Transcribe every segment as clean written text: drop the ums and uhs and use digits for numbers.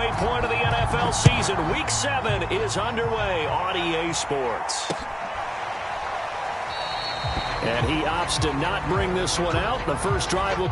halfway point of the NFL season. Week 7 is underway on EA Sports. And he opts to not bring this one out. The first drive will...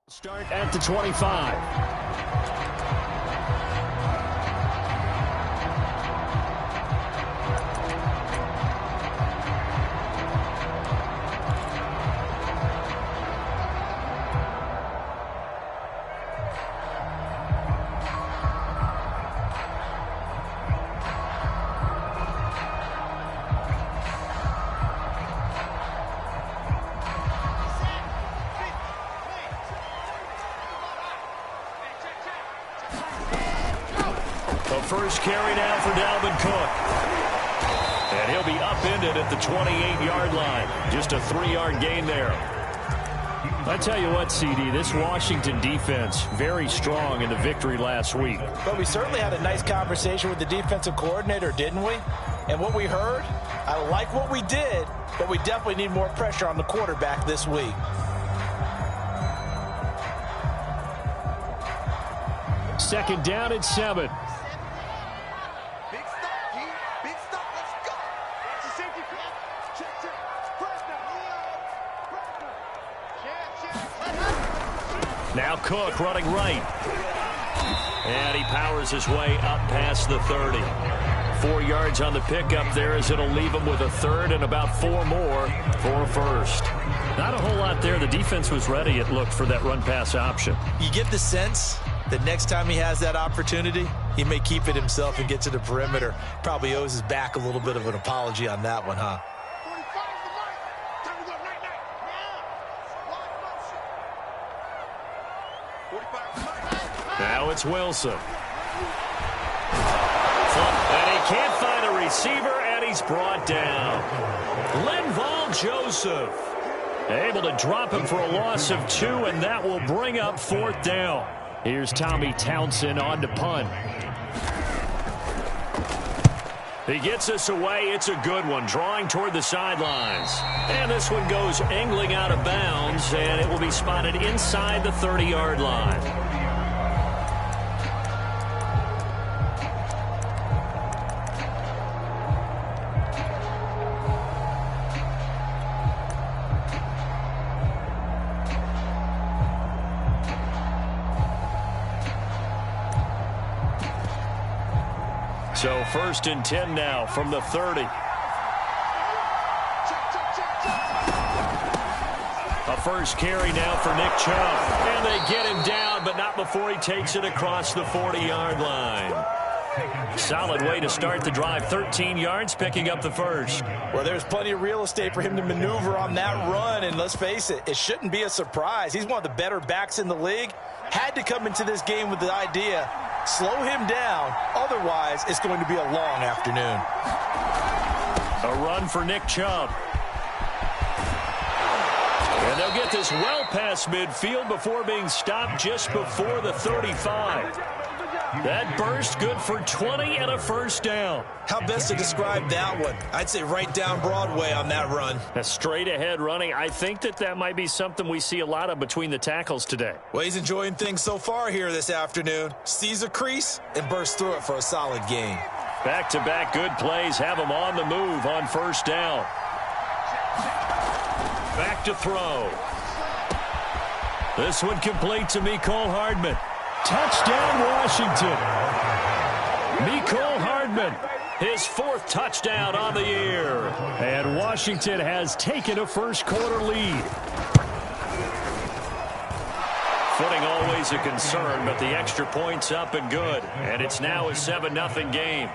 Start at the 25. First carry now for Dalvin Cook. And he'll be upended at the 28-yard line. Just a 3-yard gain there. I tell you what, CD, this Washington defense, very strong in the victory last week. But we certainly had a nice conversation with the defensive coordinator, didn't we? And what we heard, I like what we did, but we definitely need more pressure on the quarterback this week. Second down at 7. Now Cook running right. And he powers his way up past the 30. 4 yards on the pickup there as it'll leave him with a third and about 4 more for a first. Not a whole lot there. The defense was ready, it looked, for that run-pass option. You get the sense that next time he has that opportunity, he may keep it himself and get to the perimeter. Probably owes his back a little bit of an apology on that one, huh? Now it's Wilson. And he can't find a receiver, and he's brought down. Linval Joseph able to drop him for a loss of 2, and that will bring up 4th down. Here's Tommy Townsend on to punt. He gets us away. It's a good one, drawing toward the sidelines. And this one goes angling out of bounds, and it will be spotted inside the 30-yard line. So 1st and 10 now from the 30. A first carry now for Nick Chubb. And they get him down, but not before he takes it across the 40-yard line. Solid way to start the drive. 13 yards, picking up the first. Well, there's plenty of real estate for him to maneuver on that run. And let's face it, it shouldn't be a surprise. He's one of the better backs in the league. Had to come into this game with the idea, slow him down. Otherwise, it's going to be a long afternoon. A run for Nick Chubb. And they'll get this well past midfield before being stopped just before the 35. That burst good for 20 and a first down. How best to describe that one? I'd say right down Broadway on that run. A straight ahead running. I think that might be something we see a lot of between the tackles today. Well, he's enjoying things so far here this afternoon. Sees a crease and bursts through it for a solid gain. Back-to-back good plays have him on the move on first down. Back to throw. This one complete to Mecole Hardman. Touchdown, Washington. Mecole Hardman, his 4th touchdown on the year. And Washington has taken a first-quarter lead. footing always a concern, but the extra point's up and good. And it's now a 7-0 game.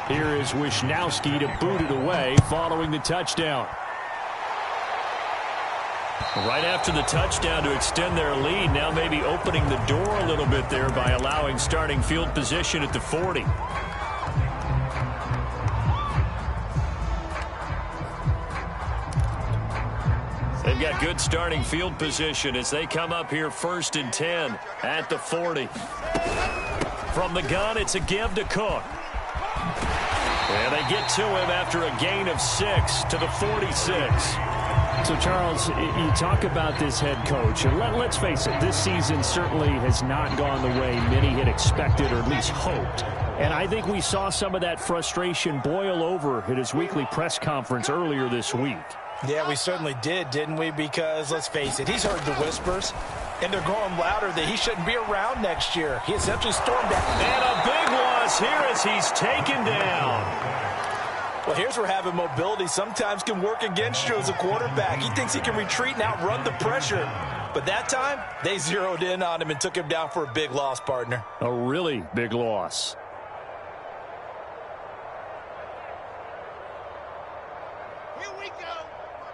Here is Wisnowski to boot it away following the touchdown. Right after the touchdown to extend their lead, now maybe opening the door a little bit there by allowing starting field position at the 40. They've got good starting field position as they come up here 1st and 10 at the 40. From the gun, it's a give to Cook. And they get to him after a gain of 6 to the 46. So, Charles, you talk about this head coach, and let's face it, this season certainly has not gone the way many had expected or at least hoped. And I think we saw some of that frustration boil over at his weekly press conference earlier this week. Yeah, we certainly did, didn't we? Because, let's face it, he's heard the whispers, and they're growing louder that he shouldn't be around next year. He essentially stormed out. And a big loss here as he's taken down. Well, here's where having mobility sometimes can work against you as a quarterback. He thinks he can retreat and outrun the pressure. But that time, they zeroed in on him and took him down for a big loss, partner. A really big loss. Here we go.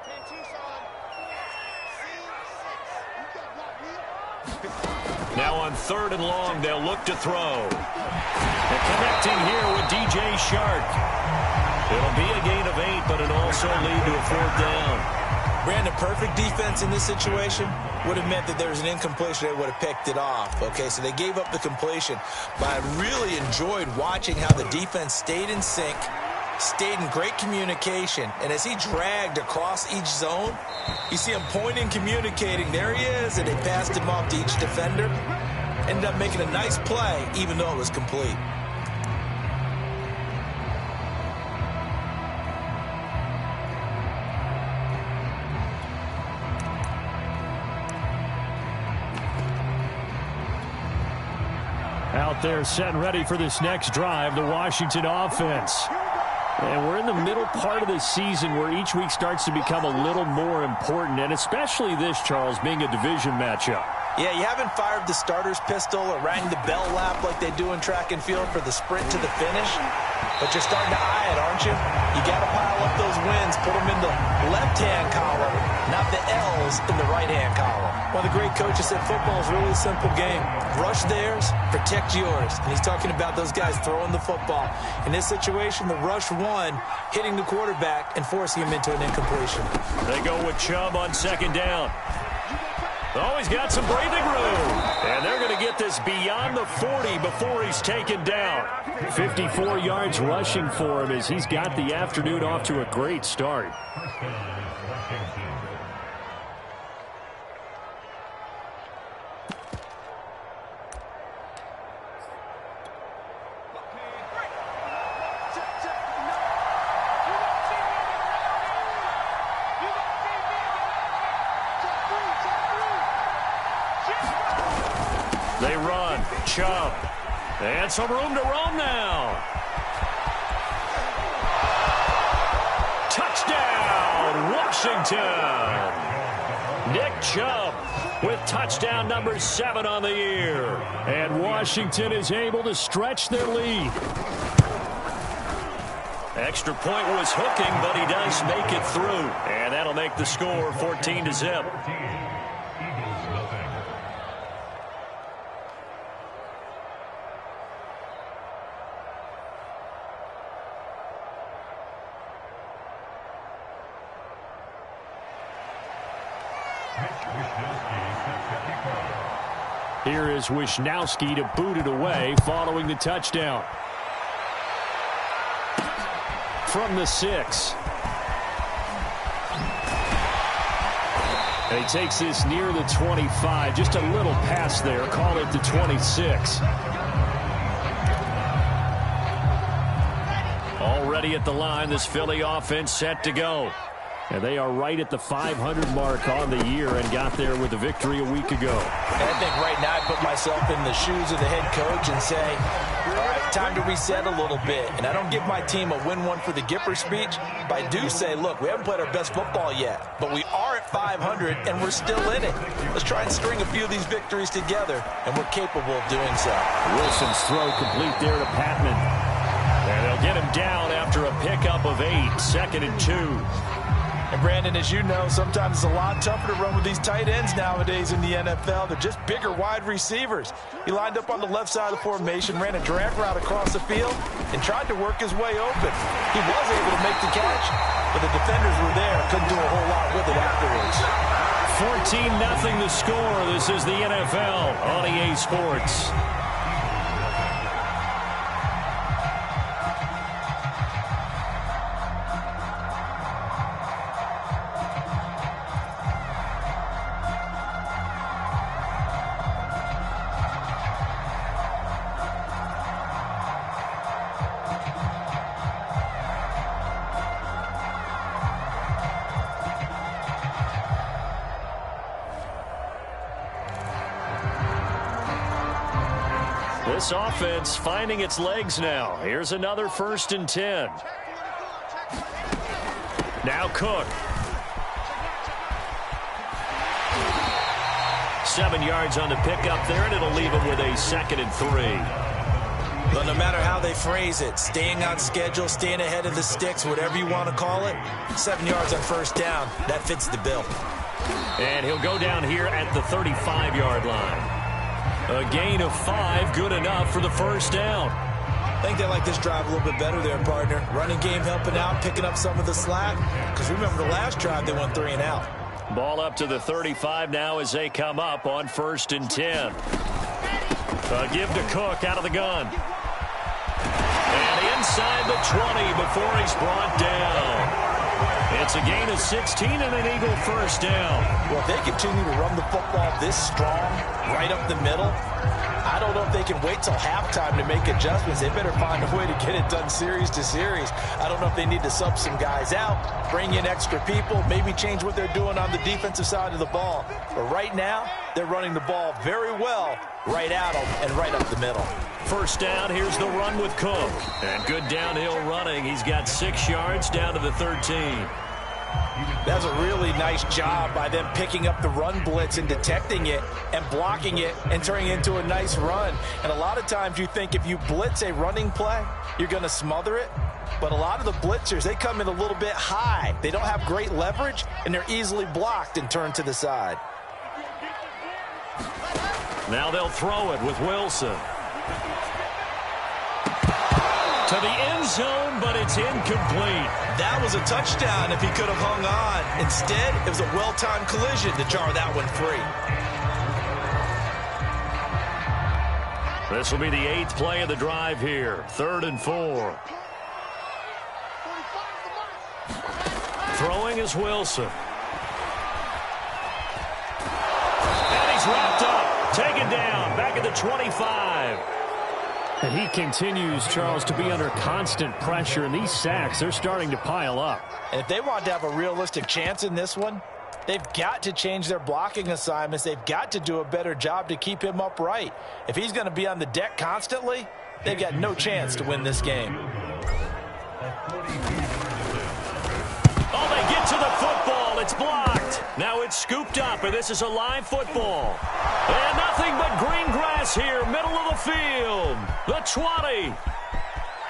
10 Tucson. C6. Now on 3rd and long, they'll look to throw. And connecting here with DJ Shark. It'll be a gain of 8, but it'll also lead to a 4th down. Brandon, perfect defense in this situation would have meant that there was an incompletion. They would have picked it off. Okay, so they gave up the completion. But I really enjoyed watching how the defense stayed in sync, stayed in great communication. And as he dragged across each zone, you see him pointing, communicating. There he is, and they passed him off to each defender. Ended up making a nice play, even though it was complete. Out there set and ready for this next drive, the Washington offense. And we're in the middle part of the season where each week starts to become a little more important, and especially this, Charles, being a division matchup. Yeah, you haven't fired the starter's pistol or rang the bell lap like they do in track and field for the sprint to the finish, but you're starting to eye it, aren't you? You got to pile up those wins, put them in the left-hand column, not the L's in the right-hand column. One of the great coaches said football is really a simple game. Rush theirs, protect yours. And he's talking about those guys throwing the football. In this situation, the rush won, hitting the quarterback and forcing him into an incompletion. They go with Chubb on 2nd down. Oh, he's got some breathing room. And they're going to get this beyond the 40 before he's taken down. 54 yards rushing for him as he's got the afternoon off to a great start. They run. Chubb. And some room to roam now. Touchdown, Washington. Nick Chubb with touchdown number 7 on the year. And Washington is able to stretch their lead. Extra point was hooking, but he does make it through. And that'll make the score 14-0. Here is Wisnowski to boot it away following the touchdown. From the 6. And he takes this near the 25. Just a little pass there. Call it the 26. Already at the line, this Philly offense set to go. And they are right at the 500 mark on the year and got there with a victory a week ago. And I think right now I put myself in the shoes of the head coach and say, all right, time to reset a little bit. And I don't give my team a win one for the Gipper speech, but I do say, look, we haven't played our best football yet, but we are at 500, and we're still in it. Let's try and string a few of these victories together, and we're capable of doing so. Wilson's throw complete there to Patman. And they'll get him down after a pickup of 8, 2nd and 2. And Brandon, as you know, sometimes it's a lot tougher to run with these tight ends nowadays in the NFL. They're just bigger wide receivers. He lined up on the left side of the formation, ran a drag route across the field, and tried to work his way open. He was able to make the catch, but the defenders were there. Couldn't do a whole lot with it afterwards. 14-0 the score. This is the NFL on EA Sports. This offense finding its legs now. Here's another 1st and 10. Now Cook. 7 yards on the pickup there, and it'll leave him with a 2nd and 3. But no matter how they phrase it, staying on schedule, staying ahead of the sticks, whatever you want to call it, 7 yards on 1st down, that fits the bill. And he'll go down here at the 35-yard line. A gain of 5, good enough for the 1st down. I think they like this drive a little bit better there, partner. Running game helping out, picking up some of the slack. Because remember the last drive, they went 3 and out. Ball up to the 35 now as they come up on 1st and 10. A give to Cook out of the gun. And inside the 20 before he's brought down. It's a gain of 16 and an Eagle 1st down. Well, if they continue to run the football this strong, right up the middle, I don't know if they can wait till halftime to make adjustments. They better find a way to get it done series to series. I don't know if they need to sub some guys out, bring in extra people, maybe change what they're doing on the defensive side of the ball. But right now, they're running the ball very well right at them and right up the middle. 1st down, here's the run with Cook. And good downhill running. He's got 6 yards down to the 13. That's a really nice job by them picking up the run blitz and detecting it and blocking it and turning it into a nice run. And a lot of times you think if you blitz a running play, you're going to smother it. But a lot of the blitzers, they come in a little bit high. They don't have great leverage, and they're easily blocked and turned to the side. Now they'll throw it with Wilson. To the end zone, but it's incomplete. That was a touchdown if he could have hung on. Instead, it was a well-timed collision to jar that one free. This will be the 8th play of the drive here. 3rd and 4. Throwing is Wilson. And he's wrapped up. Taken down. Back at the 25. And he continues, Charles, to be under constant pressure, and these sacks, they're starting to pile up. And if they want to have a realistic chance in this one, they've got to change their blocking assignments. They've got to do a better job to keep him upright. If he's going to be on the deck constantly, they've got no chance to win this game. Oh, they get to the football. It's blocked. Now it's scooped up, and this is a live football. And nothing but green grass here, middle of the field. The 20.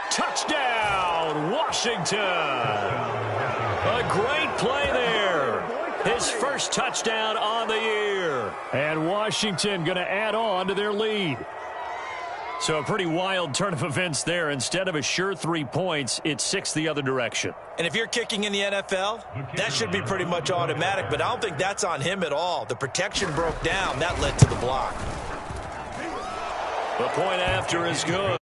Touchdown, Washington. A great play there. His 1st touchdown on the year. And Washington going to add on to their lead. So a pretty wild turn of events there. Instead of a sure 3 points, it's 6 the other direction. And if you're kicking in the NFL, that should be pretty much automatic, but I don't think that's on him at all. The protection broke down. That led to the block. The point after is good.